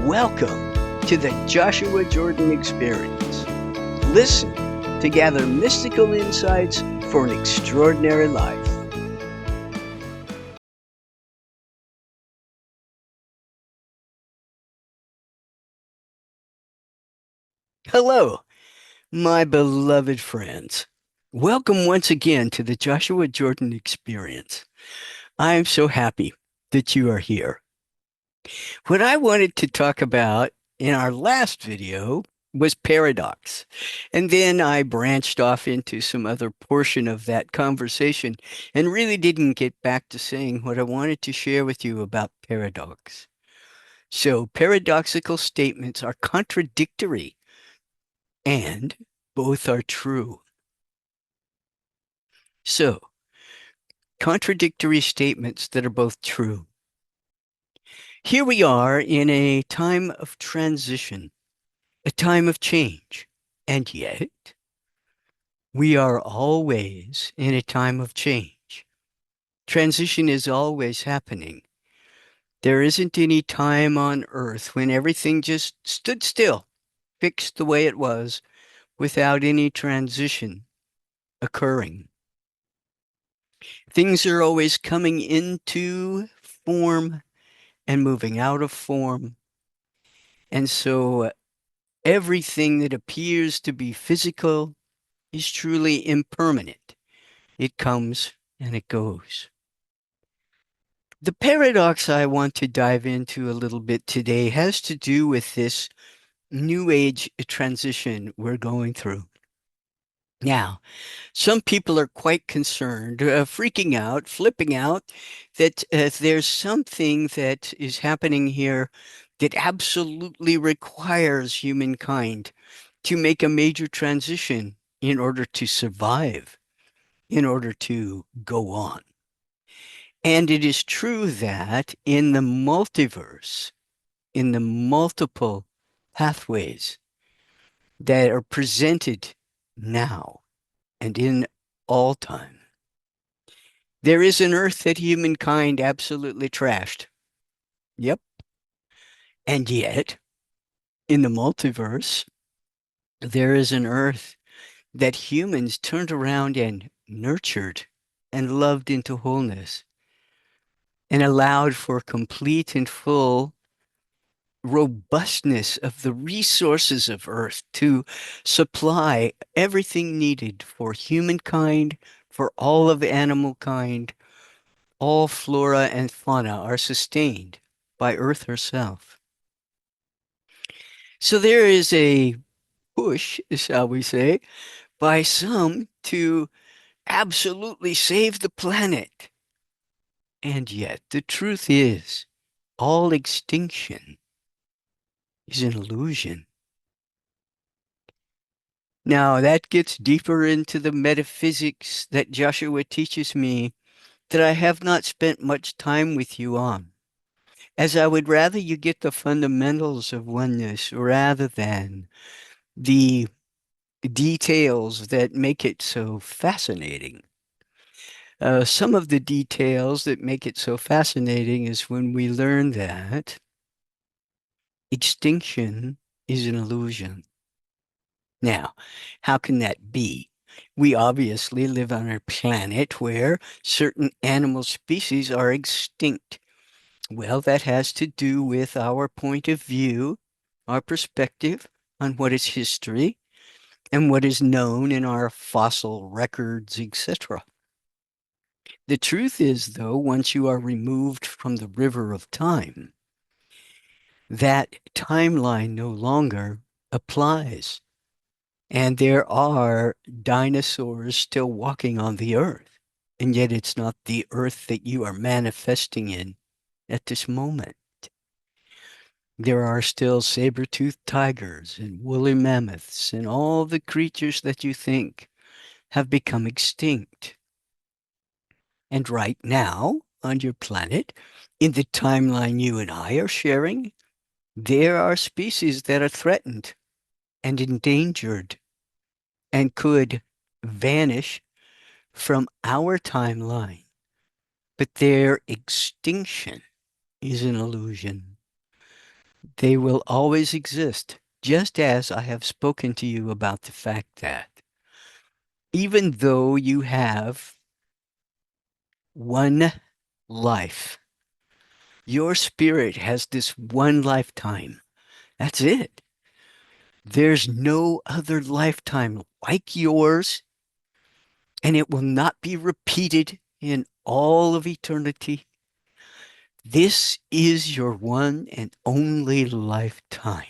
Welcome to the Joshua Jordan Experience. Listen to gather mystical insights for an extraordinary life. Hello, my beloved friends. Welcome once again to the Joshua Jordan Experience. I am so happy that you are here. What I wanted to talk about in our last video was paradox. And then I branched off into some other portion of that conversation and really didn't get back to saying what I wanted to share with you about paradox. So, paradoxical statements are contradictory and both are true. So, contradictory statements that are both true. Here we are in a time of transition, a time of change, and yet we are always in a time of change. Transition is always happening. There isn't any time on earth when everything just stood still, fixed the way it was, without any transition occurring. Things are always coming into form and moving out of form. And so everything that appears to be physical is truly impermanent. It comes and it goes. The paradox I want to dive into a little bit today has to do with this new age transition we're going through. Now, some people are quite concerned, freaking out, flipping out, that there's something that is happening here that absolutely requires humankind to make a major transition in order to survive, in order to go on. And it is true that in the multiverse, in the multiple pathways that are presented now and in all time, there is an Earth that humankind absolutely trashed. Yep. And yet, in the multiverse, there is an Earth that humans turned around and nurtured and loved into wholeness and allowed for complete and full robustness of the resources of Earth to supply everything needed for humankind, for all of animal kind. All flora and fauna are sustained by Earth herself. So there is a push, shall we say, by some to absolutely save the planet. And yet, the truth is, all extinction is an illusion. Now, that gets deeper into the metaphysics that Joshua teaches me that I have not spent much time with you on, as I would rather you get the fundamentals of oneness rather than the details that make it so fascinating. Some of the details that make it so fascinating is when we learn that extinction is an illusion. Now, how can that be? We obviously live on a planet where certain animal species are extinct. Well, that has to do with our point of view, our perspective on what is history and what is known in our fossil records, etc. The truth is, though, once you are removed from the river of time, that timeline no longer applies. And there are dinosaurs still walking on the earth. And yet it's not the earth that you are manifesting in at this moment. There are still saber-toothed tigers and woolly mammoths and all the creatures that you think have become extinct. And right now, on your planet, in the timeline you and I are sharing, there are species that are threatened and endangered and could vanish from our timeline. But their extinction is an illusion. They will always exist, just as I have spoken to you about the fact that even though you have one life, your spirit has this one lifetime. That's it. There's no other lifetime like yours, and it will not be repeated in all of eternity. This is your one and only lifetime.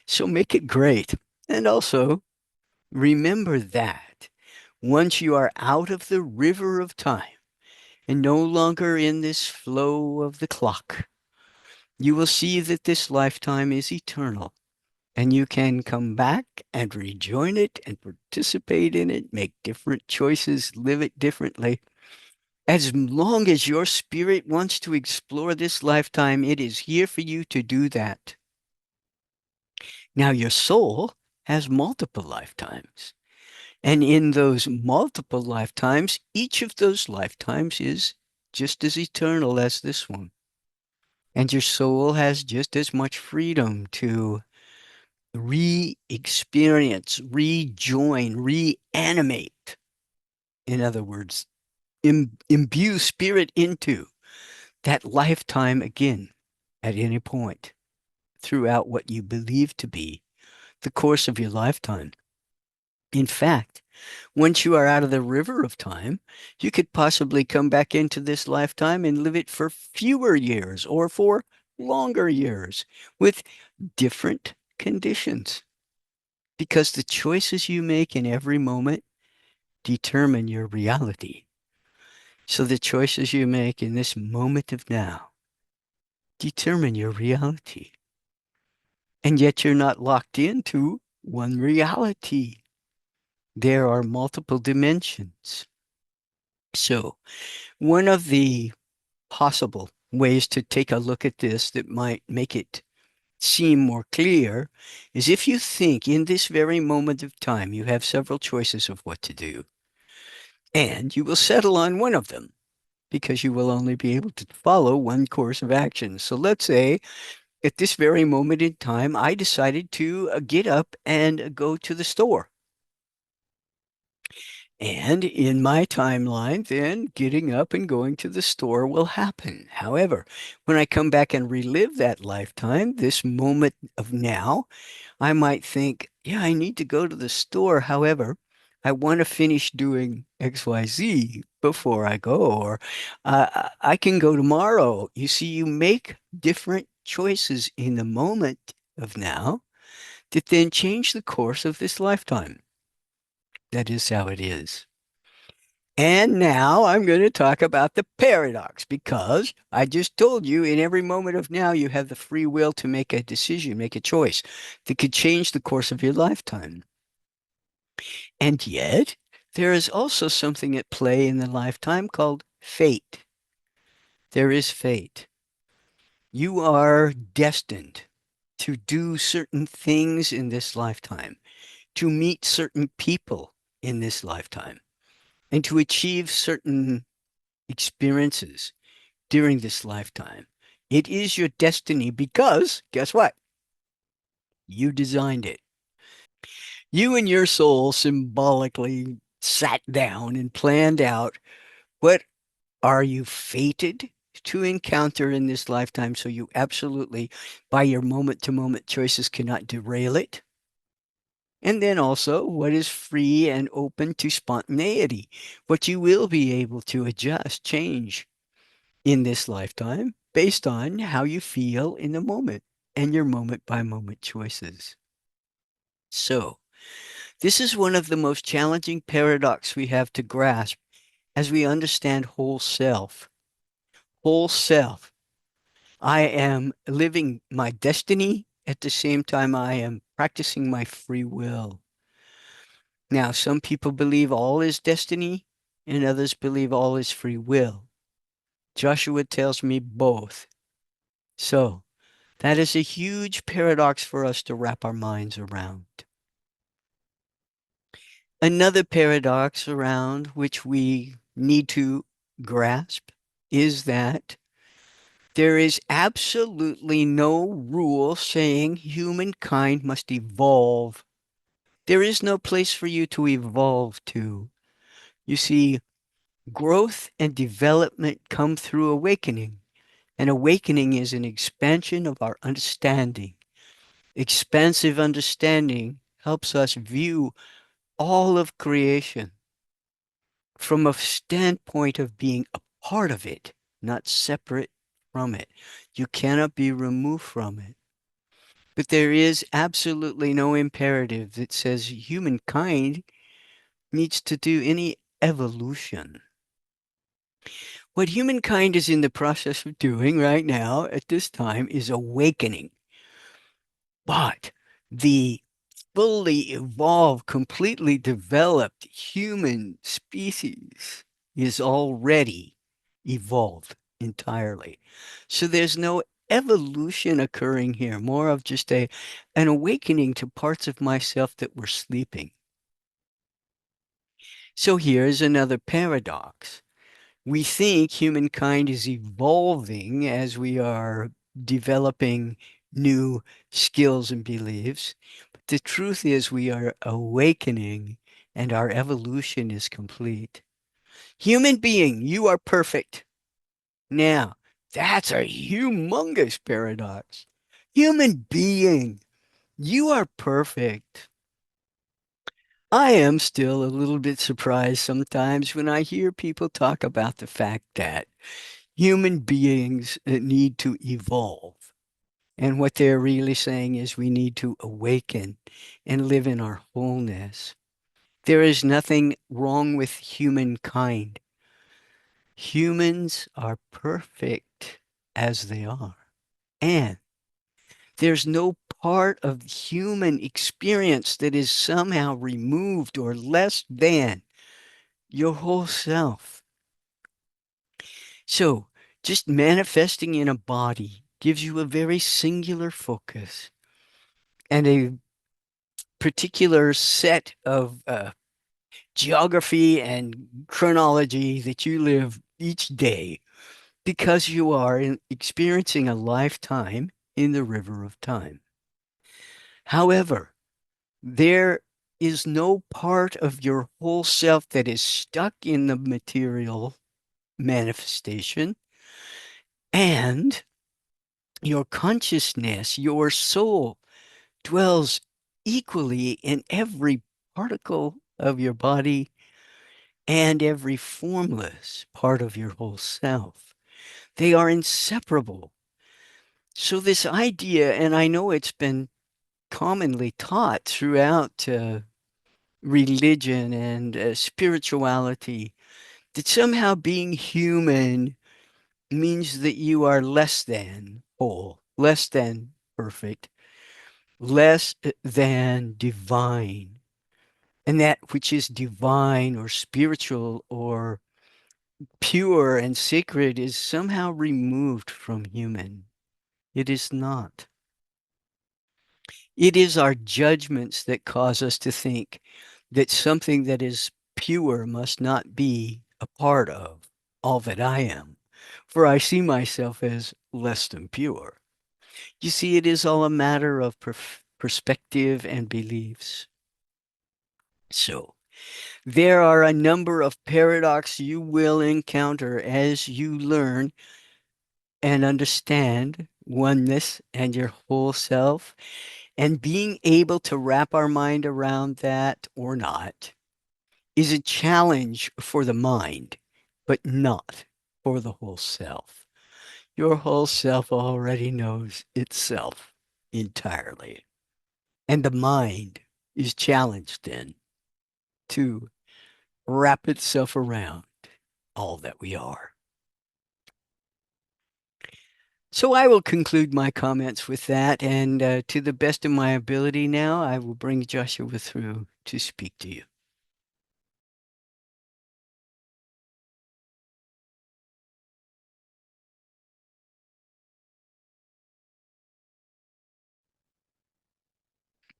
So make it great. And also, remember that once you are out of the river of time and no longer in this flow of the clock, you will see that this lifetime is eternal and you can come back and rejoin it and participate in it, make different choices, live it differently. As long as your spirit wants to explore this lifetime, it is here for you to do that. Now, your soul has multiple lifetimes. And in those multiple lifetimes, each of those lifetimes is just as eternal as this one. And your soul has just as much freedom to re-experience, rejoin, reanimate. In other words, imbue spirit into that lifetime again at any point throughout what you believe to be the course of your lifetime. In fact, once you are out of the river of time, you could possibly come back into this lifetime and live it for fewer years or for longer years with different conditions. Because the choices you make in every moment determine your reality. So the choices you make in this moment of now determine your reality. And yet you're not locked into one reality. There are multiple dimensions. So one of the possible ways to take a look at this that might make it seem more clear is if you think in this very moment of time you have several choices of what to do, and you will settle on one of them because you will only be able to follow one course of action. So let's say at this very moment in time, I decided to get up and go to the store. And in my timeline, then getting up and going to the store will happen. However, when I come back and relive that lifetime, this moment of now, I might think, yeah, I need to go to the store. However, I want to finish doing XYZ before I go, or I can go tomorrow. You see, you make different choices in the moment of now that then change the course of this lifetime. That is how it is. And now I'm going to talk about the paradox because I just told you in every moment of now you have the free will to make a decision, make a choice that could change the course of your lifetime. And yet, there is also something at play in the lifetime called fate. There is fate. You are destined to do certain things in this lifetime, to meet certain people in this lifetime, and to achieve certain experiences during this lifetime. It is your destiny because, guess what? You designed it. You and your soul symbolically sat down and planned out what are you fated to encounter in this lifetime so you absolutely, by your moment to moment choices, cannot derail it. And then also what is free and open to spontaneity, what you will be able to adjust, change in this lifetime based on how you feel in the moment and your moment by moment choices. So, this is one of the most challenging paradox we have to grasp as we understand whole self. Whole self. I am living my destiny at the same time I am practicing my free will. Now, some people believe all is destiny and others believe all is free will. Joshua tells me both. So, that is a huge paradox for us to wrap our minds around. Another paradox around which we need to grasp is that There is absolutely no rule saying humankind must evolve. There is no place for you to evolve to. You see, growth and development come through awakening. And awakening is an expansion of our understanding. Expansive understanding helps us view all of creation from a standpoint of being a part of it, not separate from it. You cannot be removed from it. But there is absolutely no imperative that says humankind needs to do any evolution. What humankind is in the process of doing right now at this time is awakening. But the fully evolved, completely developed human species is already evolved entirely. So there's no evolution occurring here, more of just an awakening to parts of myself that were sleeping. So here's another paradox. We think humankind is evolving as we are developing new skills and beliefs. But the truth is, we are awakening and our evolution is complete. Human being, you are perfect. Now, that's a humongous paradox. Human being, you are perfect. I am still a little bit surprised sometimes when I hear people talk about the fact that human beings need to evolve. And what they're really saying is we need to awaken and live in our wholeness. There is nothing wrong with humankind. Humans are perfect as they are. And there's no part of human experience that is somehow removed or less than your whole self. So, just manifesting in a body gives you a very singular focus and a particular set of geography and chronology that you live each day because you are experiencing a lifetime in the river of time. However, there is no part of your whole self that is stuck in the material manifestation, and your consciousness, your soul, dwells equally in every particle of your body and every formless part of your whole self. They are inseparable. So, this idea, and I know it's been commonly taught throughout religion and spirituality, that somehow being human means that you are less than whole, less than perfect, less than divine. And that which is divine or spiritual or pure and sacred is somehow removed from human. It is not. It is our judgments that cause us to think that something that is pure must not be a part of all that I am, for I see myself as less than pure. You see, it is all a matter of perspective and beliefs. So, there are a number of paradoxes you will encounter as you learn and understand oneness and your whole self, and being able to wrap our mind around that or not is a challenge for the mind, but not for the whole self. Your whole self already knows itself entirely. And the mind is challenged then to wrap itself around all that we are. So I will conclude my comments with that, and to the best of my ability now, I will bring Joshua through to speak to you.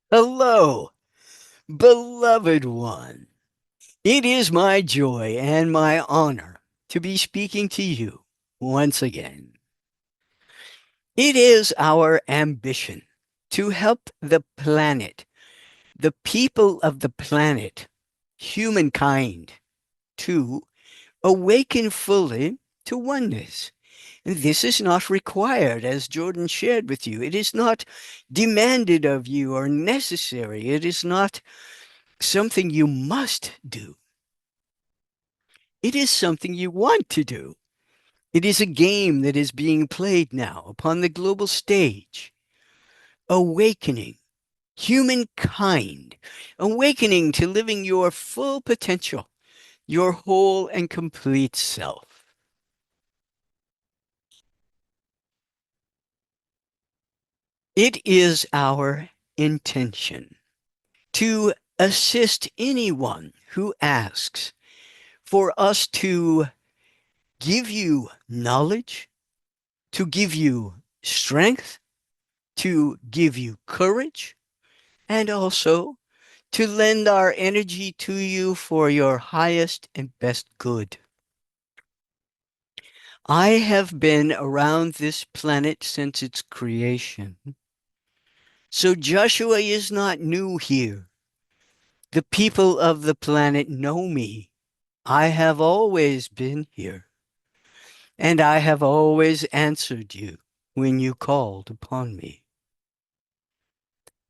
Hello, beloved one. It is my joy and my honor to be speaking to you once again. It is our ambition to help the planet, the people of the planet, humankind, to awaken fully to oneness. And this is not required, as Jordan shared with you. It is not demanded of you or necessary. It is not something you must do. It is something you want to do. It is a game that is being played now upon the global stage, awakening humankind, awakening to living your full potential, your whole and complete self. It is our intention to assist anyone who asks for us to give you knowledge, to give you strength, to give you courage, and also to lend our energy to you for your highest and best good. I have been around this planet since its creation. So Joshua is not new here. The people of the planet know me. I have always been here, and I have always answered you when you called upon me.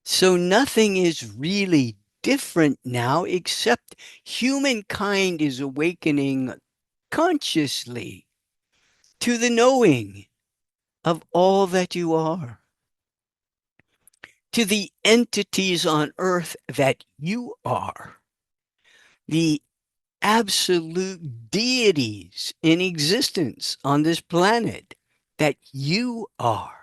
So nothing is really different now except humankind is awakening consciously to the knowing of all that you are, to the entities on earth that you are, the absolute deities in existence on this planet that you are.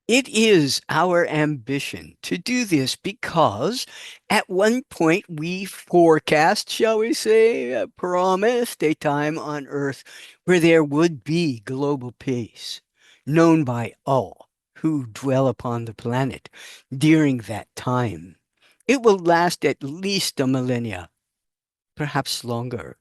It is our ambition to do this because at one point we forecast, shall we say, promised a time on Earth where there would be global peace, known by all who dwell upon the planet during that time. It will last at least a millennia, perhaps longer.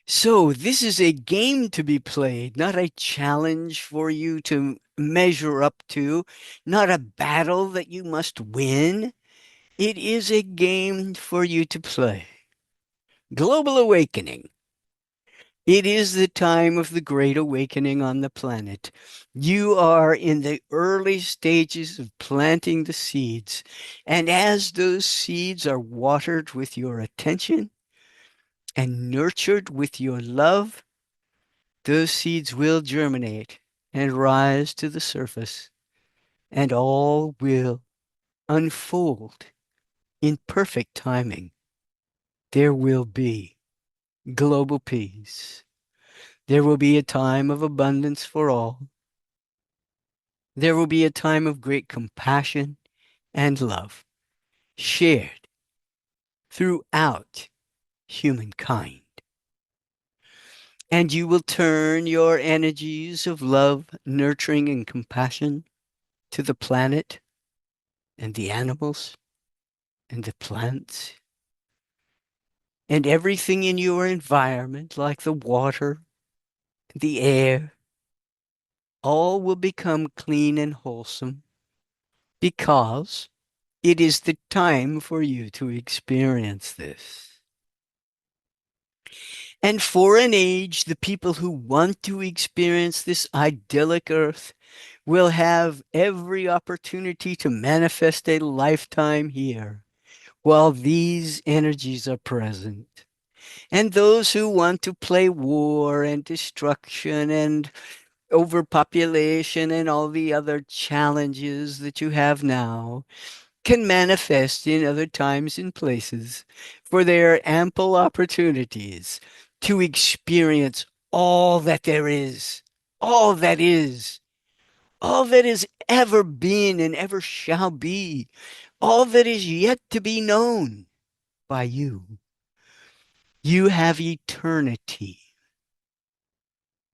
So, this is a game to be played, not a challenge for you to measure up to, not a battle that you must win. It is a game for you to play. Global awakening. It is the time of the great awakening on the planet. You are in the early stages of planting the seeds. And as those seeds are watered with your attention and nurtured with your love, those seeds will germinate and rise to the surface, and all will unfold in perfect timing. There will be global peace. There will be a time of abundance for all. There will be a time of great compassion and love shared throughout humankind. And you will turn your energies of love, nurturing, and compassion to the planet and the animals and the plants and everything in your environment, like the water, the air, all will become clean and wholesome because it is the time for you to experience this. And for an age, the people who want to experience this idyllic earth will have every opportunity to manifest a lifetime here while these energies are present. And those who want to play war and destruction and overpopulation and all the other challenges that you have now can manifest in other times and places, for there are ample opportunities to experience all that there is, all that is, all that has ever been and ever shall be, all that is yet to be known by you. You have eternity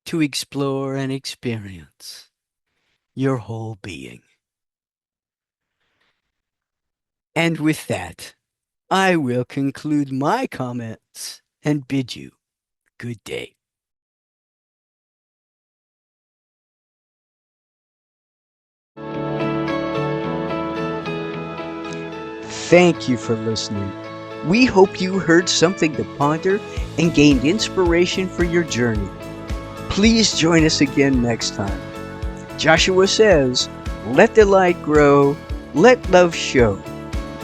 to explore and experience your whole being. And with that, I will conclude my comments and bid you good day. Thank you for listening. We hope you heard something to ponder and gained inspiration for your journey. Please join us again next time. Joshua says, let the light grow, let love show,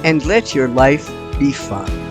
and let your life be fun.